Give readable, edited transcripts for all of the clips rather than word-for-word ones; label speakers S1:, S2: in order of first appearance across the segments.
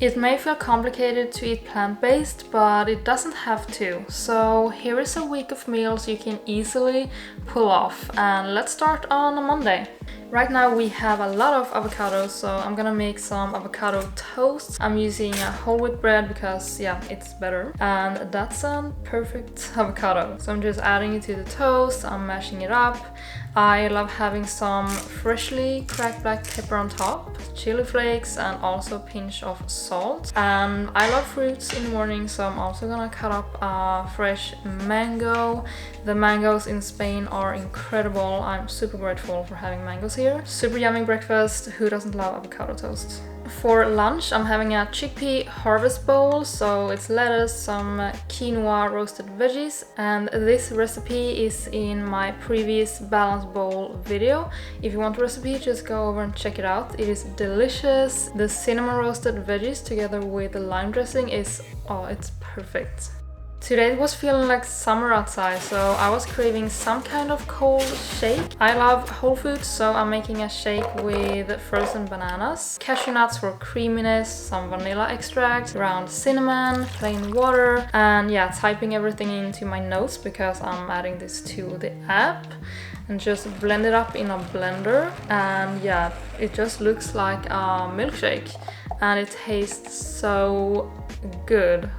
S1: It may feel complicated to eat plant-based, but it doesn't have to. So here is a week of meals you can easily pull off. And let's start on a Monday. Right now we have a lot of avocados, so I'm gonna make some avocado toast. I'm using a whole wheat bread because, yeah, it's better. And that's a perfect avocado. So I'm just adding it to the toast, I'm mashing it up. I love having some freshly cracked black pepper on top, chili flakes, and also a pinch of salt. And I love fruits in the morning, so I'm also gonna cut up a fresh mango. The mangoes in Spain are incredible. I'm super grateful for having mangoes here. Super yummy breakfast. Who doesn't love avocado toast? For lunch, I'm having a chickpea harvest bowl, so it's lettuce, some quinoa, roasted veggies, and this recipe is in my previous balance bowl video. If you want the recipe, just go over and check it out. It is delicious. The cinnamon roasted veggies together with the lime dressing is, oh, it's perfect. Today it was feeling like summer outside, so I was craving some kind of cold shake. I love whole foods, so I'm making a shake with frozen bananas, cashew nuts for creaminess, some vanilla extract, ground cinnamon, plain water, and yeah, typing everything into my notes because I'm adding this to the app. And just blend it up in a blender, and yeah, it just looks like a milkshake and it tastes so good.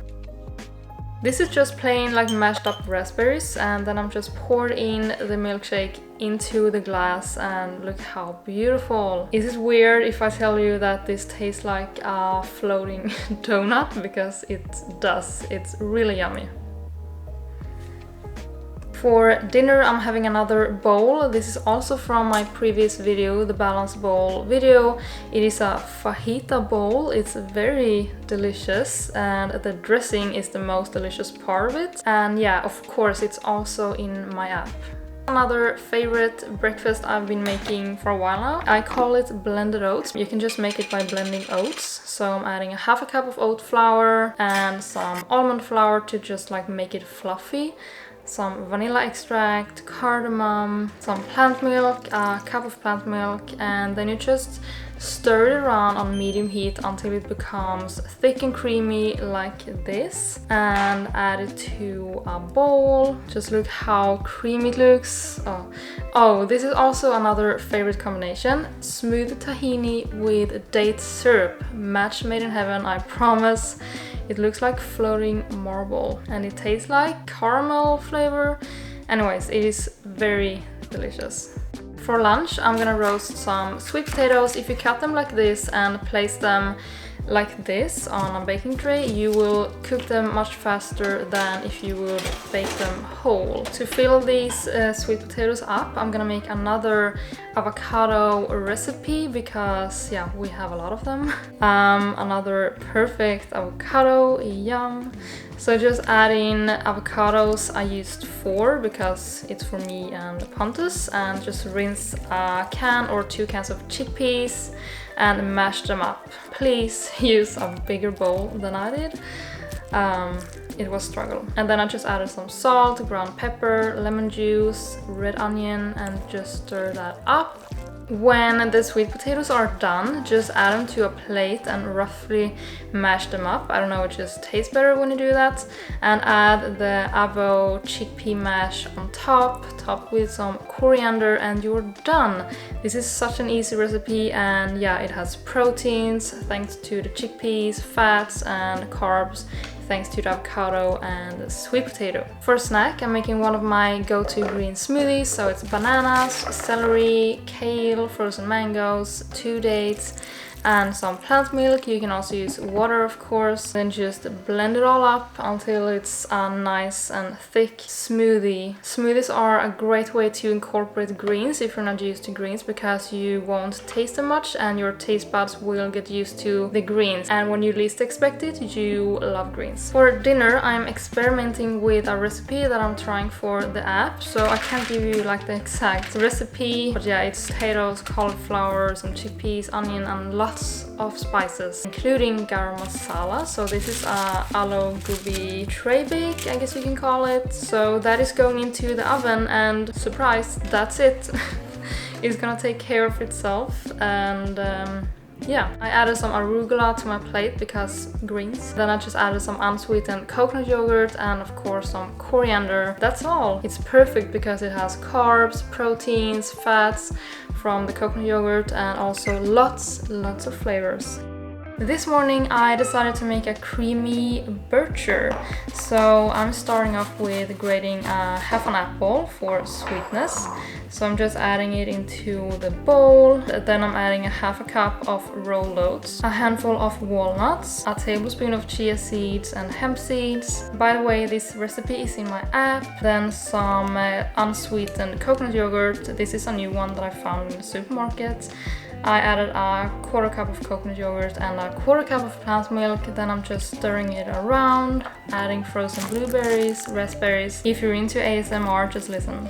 S1: This is just plain like mashed up raspberries, and then I'm just poured in the milkshake into the glass, and look how beautiful. Is it weird if I tell you that this tastes like a floating donut? Because it does, it's really yummy. For dinner, I'm having another bowl. This is also from my previous video, the balance bowl video. It is a fajita bowl. It's very delicious, and the dressing is the most delicious part of it. And yeah, of course, it's also in my app. Another favorite breakfast I've been making for a while now. I call it blended oats. You can just make it by blending oats. So I'm adding a half a cup of oat flour and some almond flour to just like make it fluffy. Some vanilla extract, cardamom, some plant milk, a cup of plant milk, and then you just stir it around on medium heat until it becomes thick and creamy like this, and add it to a bowl. Just look how creamy it looks. Oh, this is also another favorite combination. Smooth tahini with date syrup. Match made in heaven, I promise. It looks like floating marble and it tastes like caramel flavor. Anyways, it is very delicious. For lunch, I'm gonna roast some sweet potatoes. If you cut them like this and place them like this on a baking tray, you will cook them much faster than if you would bake them whole. To fill these sweet potatoes up, I'm gonna make another avocado recipe because yeah, we have a lot of them. Another perfect avocado, yum. So just add in avocados. I used 4 because it's for me and Pontus, and just rinse a can or 2 cans of chickpeas and mash them up. Please use a bigger bowl than I did. It was a struggle. And then I just added some salt, ground pepper, lemon juice, red onion, and just stir that up. When the sweet potatoes are done, just add them to a plate and roughly mash them up. I don't know, it just tastes better when you do that. And add the avo chickpea mash on top with some coriander, and you're done. This is such an easy recipe, and yeah, it has proteins thanks to the chickpeas, fats and carbs thanks to the avocado and the sweet potato. For snack, I'm making one of my go-to green smoothies. So it's bananas, celery, kale, frozen mangoes, 2 dates, and some plant milk. You can also use water, of course. Then just blend it all up until it's a nice and thick smoothie. Smoothies are a great way to incorporate greens if you're not used to greens, because you won't taste them much and your taste buds will get used to the greens. And when you least expect it, you love greens. For dinner, I'm experimenting with a recipe that I'm trying for the app. So I can't give you like the exact recipe, but yeah, it's potatoes, cauliflower, some chickpeas, onion, and lots of spices, including garam masala. So this is a aloo gobi tray bake, I guess you can call it. So that is going into the oven, and surprise, that's it. It's gonna take care of itself. And yeah, I added some arugula to my plate because greens. Then I just added some unsweetened coconut yogurt and of course some coriander. That's all. It's perfect because it has carbs, proteins, fats from the coconut yogurt and also lots of flavors. This morning I decided to make a creamy bircher. So I'm starting off with grating half an apple for sweetness. So I'm just adding it into the bowl. Then I'm adding half a cup of rolled oats, a handful of walnuts, a tablespoon of chia seeds and hemp seeds. By the way, this recipe is in my app. Then some unsweetened coconut yogurt. This is a new one that I found in the supermarket. I added a quarter cup of coconut yogurt and a quarter cup of plant milk. Then I'm just stirring it around, adding frozen blueberries, raspberries. If you're into ASMR, just listen.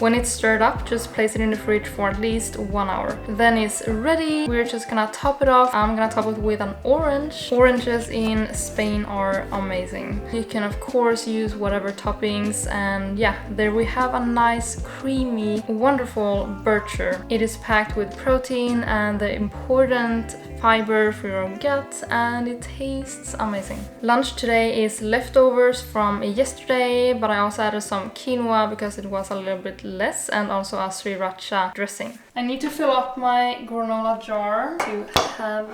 S1: When it's stirred up, just place it in the fridge for at least 1 hour. Then it's ready. We're just gonna top it off. I'm gonna top it with an orange. Oranges in Spain are amazing. You can of course use whatever toppings, and yeah, there we have a nice, creamy, wonderful bircher. It is packed with protein and the important fiber for your gut, and it tastes amazing. Lunch today is leftovers from yesterday, but I also added some quinoa because it was a little bit less, and also a sriracha dressing. I need to fill up my granola jar to have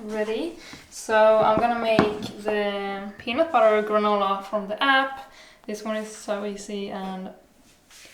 S1: ready. So I'm gonna make the peanut butter granola from the app. This one is so easy and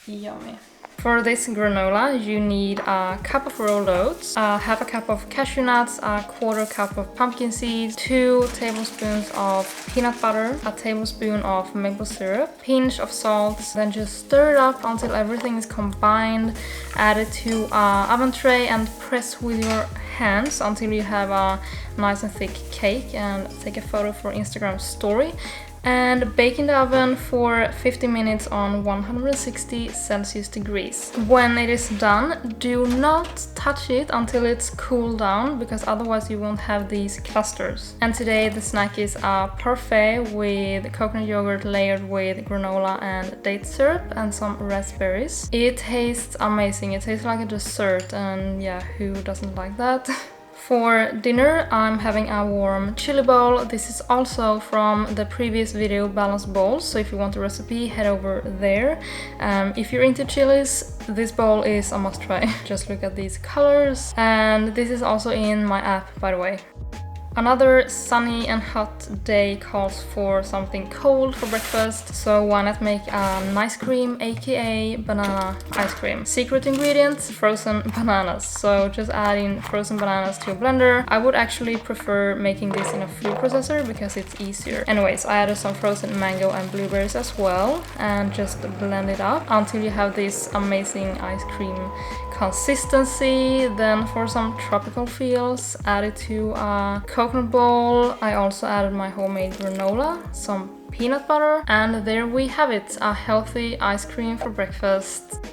S1: yummy. For this granola, you need a cup of rolled oats, half a cup of cashew nuts, a quarter cup of pumpkin seeds, 2 tablespoons of peanut butter, a tablespoon of maple syrup, pinch of salt. Then just stir it up until everything is combined. Add it to an oven tray and press with your hands until you have a nice and thick cake, and take a photo for Instagram story. And bake in the oven for 50 minutes on 160 Celsius degrees. When it is done, do not touch it until it's cooled down, because otherwise you won't have these clusters. And today the snack is a parfait with coconut yogurt layered with granola and date syrup and some raspberries. It tastes amazing. It tastes like a dessert, and yeah, who doesn't like that? For dinner, I'm having a warm chili bowl. This is also from the previous video, balanced bowls. So if you want the recipe, head over there. If you're into chilies, this bowl is a must try. Just look at these colors. And this is also in my app, by the way. Another sunny and hot day calls for something cold for breakfast, so why not make an ice cream, aka banana ice cream. Secret ingredient, frozen bananas. So just add in frozen bananas to a blender. I would actually prefer making this in a food processor because it's easier. Anyways, I added some frozen mango and blueberries as well, and just blend it up until you have this amazing ice cream consistency. Then for some tropical feels, add it to a coconut bowl. I also added my homemade granola, some peanut butter, and there we have it, a healthy ice cream for breakfast.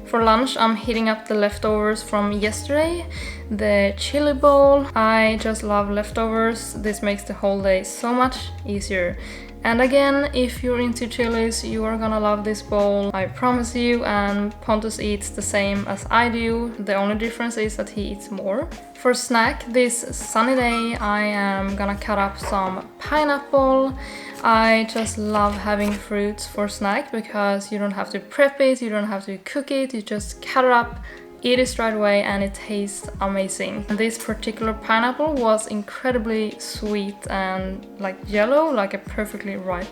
S1: For lunch, I'm heating up the leftovers from yesterday, the chili bowl. I just love leftovers. This makes the whole day so much easier. And again, if you're into chilies, you are gonna love this bowl, I promise you, and Pontus eats the same as I do. The only difference is that he eats more. For snack, this sunny day, I am gonna cut up some pineapple. I just love having fruits for snack because you don't have to prep it, you don't have to cook it, you just cut it up, eat it straight away, and it tastes amazing. This particular pineapple was incredibly sweet and like yellow, like a perfectly ripe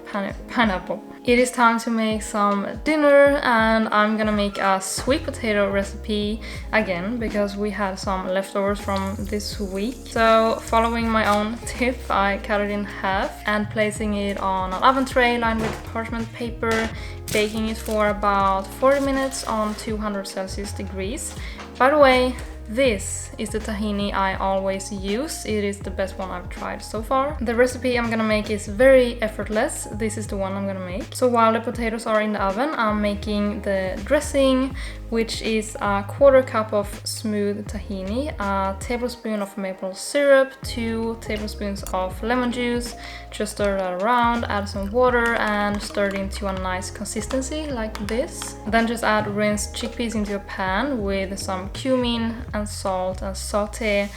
S1: pineapple. It is time to make some dinner, and I'm gonna make a sweet potato recipe again because we had some leftovers from this week. So following my own tip, I cut it in half and placing it on an oven tray lined with parchment paper, baking it for about 40 minutes on 200 Celsius degrees. By the way, this is the tahini I always use. It is the best one I've tried so far. The recipe I'm gonna make is very effortless. This is the one I'm gonna make. So while the potatoes are in the oven, I'm making the dressing, which is a quarter cup of smooth tahini, a tablespoon of maple syrup, 2 tablespoons of lemon juice. Just stir that around, add some water, and stir it into a nice consistency like this. Then just add rinsed chickpeas into a pan with some cumin and salt and saute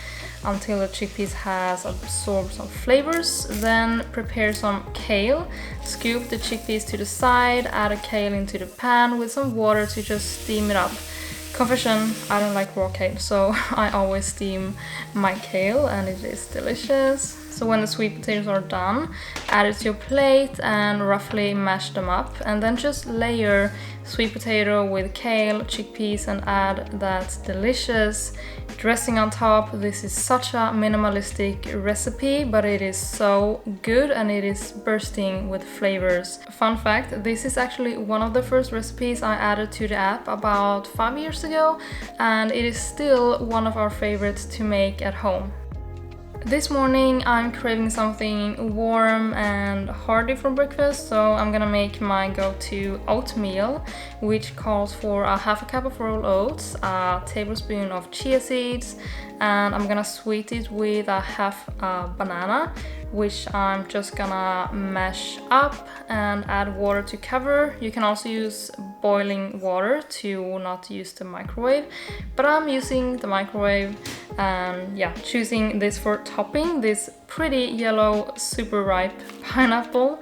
S1: until the chickpeas has absorbed some flavors. Then prepare some kale. Scoop the chickpeas to the side, add a kale into the pan with some water to just steam it up. Confession, I don't like raw kale, so I always steam my kale and it is delicious. So when the sweet potatoes are done, add it to your plate and roughly mash them up, and then just layer sweet potato with kale, chickpeas, and add that delicious dressing on top. This is such a minimalistic recipe, but it is so good and it is bursting with flavors. Fun fact, this is actually one of the first recipes I added to the app about 5 years ago, and it is still one of our favorites to make at home. This morning I'm craving something warm and hearty for breakfast, so I'm gonna make my go-to oatmeal, which calls for a half a cup of rolled oats, a tablespoon of chia seeds, and I'm gonna sweeten it with a half banana, which I'm just gonna mash up and add water to cover. You can also use boiling water to not use the microwave, but I'm using the microwave, and yeah, choosing this for topping, this pretty yellow super ripe pineapple.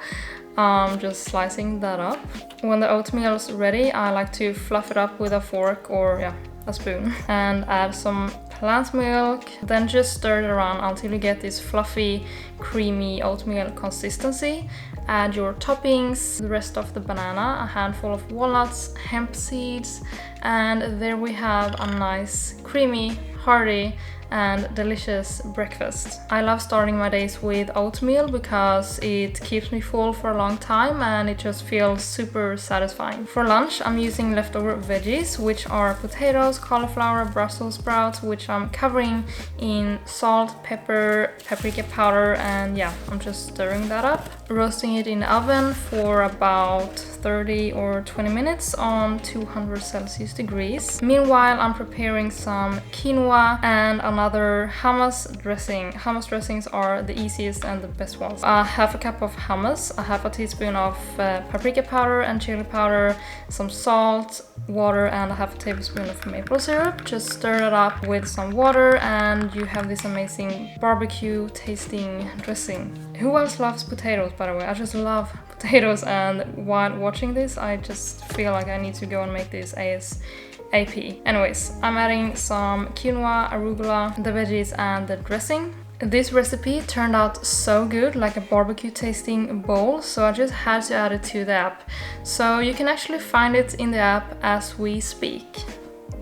S1: Just slicing that up. When the oatmeal is ready, I like to fluff it up with a fork or a spoon and add some plant milk, then just stir it around until you get this fluffy, creamy oatmeal consistency. Add your toppings, the rest of the banana, a handful of walnuts, hemp seeds, and there we have a nice, creamy, hearty and delicious breakfast. I love starting my days with oatmeal because it keeps me full for a long time and it just feels super satisfying. For lunch, I'm using leftover veggies, which are potatoes, cauliflower, Brussels sprouts, which I'm covering in salt, pepper, paprika powder, and yeah, I'm just stirring that up. Roasting it in the oven for about 30 or 20 minutes on 200 Celsius degrees. Meanwhile, I'm preparing some quinoa and another hummus dressing. Hummus dressings are the easiest and the best ones. Half a cup of hummus, a half a teaspoon of paprika powder and chili powder, some salt, water, and a half a tablespoon of maple syrup. Just stir it up with some water and you have this amazing barbecue tasting dressing. Who else loves potatoes, by the way? I just love potatoes, and while watching this I just feel like I need to go and make this ASAP. Anyways, I'm adding some quinoa, arugula, the veggies, and the dressing. This recipe turned out so good, like a barbecue tasting bowl, so I just had to add it to the app. So you can actually find it in the app as we speak.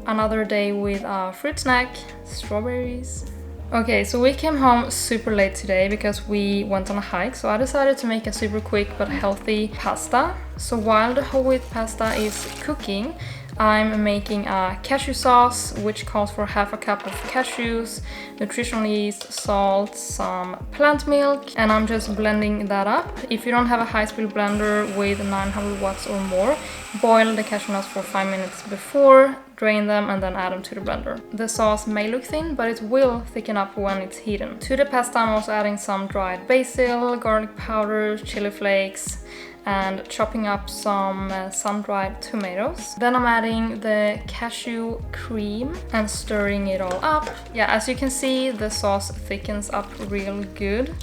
S1: Another day with a fruit snack, strawberries. Okay, so we came home super late today because we went on a hike, so I decided to make a super quick but healthy pasta. So while the whole wheat pasta is cooking, I'm making a cashew sauce, which calls for half a cup of cashews, nutritional yeast, salt, some plant milk, and I'm just blending that up. If you don't have a high-speed blender with 900 watts or more, boil the cashew nuts for 5 minutes before, drain them, and then add them to the blender. The sauce may look thin, but it will thicken up when it's heated. To the pasta, I'm also adding some dried basil, garlic powder, chili flakes, and chopping up some sun-dried tomatoes. Then I'm adding the cashew cream and stirring it all up. Yeah, as you can see, the sauce thickens up real good.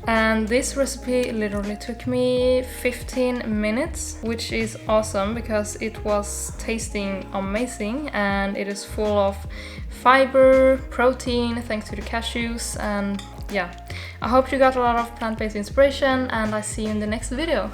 S1: And this recipe literally took me 15 minutes, which is awesome because it was tasting amazing and it is full of fiber, protein, thanks to the cashews, and yeah. I hope you got a lot of plant-based inspiration and I see you in the next video.